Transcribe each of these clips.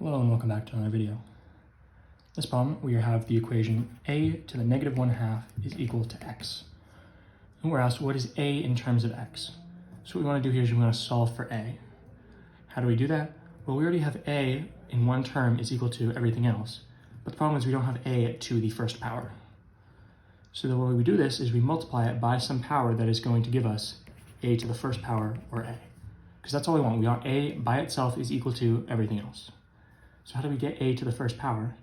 Hello and welcome back to another video. This problem, we have the equation a to the negative 1/2 is equal to x. And we're asked, what is a in terms of x? So what we want to do here is we want to solve for a. How do we do that? Well, we already have a in one term is equal to everything else. But the problem is we don't have a to the first power. So the way we do this is we multiply it by some power that is going to give us a to the first power, or a. Because that's all we want. We want a by itself is equal to everything else. So how do we get a to the first power?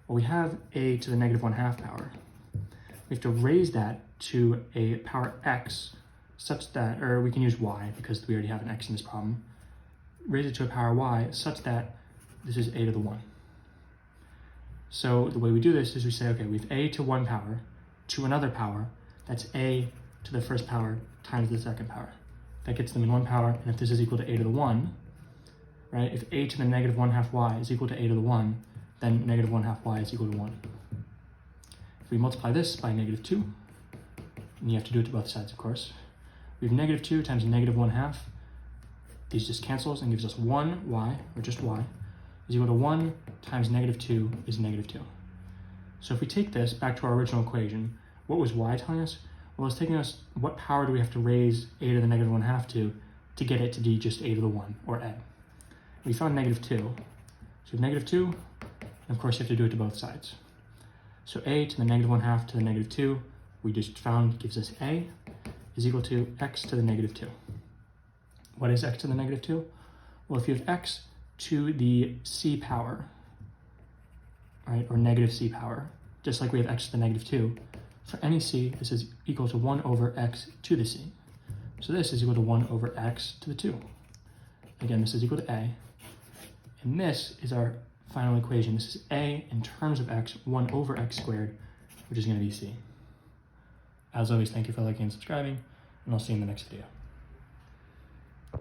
Well, we have a to the negative 1/2 power. We have to raise that to a power x such that, or we can use y because we already have an x in this problem. Raise it to a power y such that this is a to the 1. So the way we do this is we say, okay, we have a to one power to another power. That's a to the first power times the second power. That gets them in one power, and if this is equal to a to the 1, right? If a to the negative 1/2 y is equal to a to the 1, then negative 1/2 y is equal to 1. If we multiply this by negative 2, and you have to do it to both sides, of course, we have negative 2 times negative 1/2. These just cancels and gives us 1y, or just y, is equal to 1 times negative 2 is negative 2. So if we take this back to our original equation, what was y telling us? Well, it's taking us what power do we have to raise a to the negative 1/2 to get it to be just a to the 1, or a. We found negative 2. So we have negative 2, and of course you have to do it to both sides. So a to the negative 1/2 to the negative 2, we just found gives us a is equal to x to the negative 2. What is x to the negative 2? Well, if you have x to the c power, right, or negative c power, just like we have x to the negative 2, for any c, this is equal to 1 over x to the c. So this is equal to 1 over x to the 2. Again, this is equal to a. And this is our final equation. This is a in terms of x, 1 over x squared, which is going to be c. As always, thank you for liking and subscribing, and I'll see you in the next video.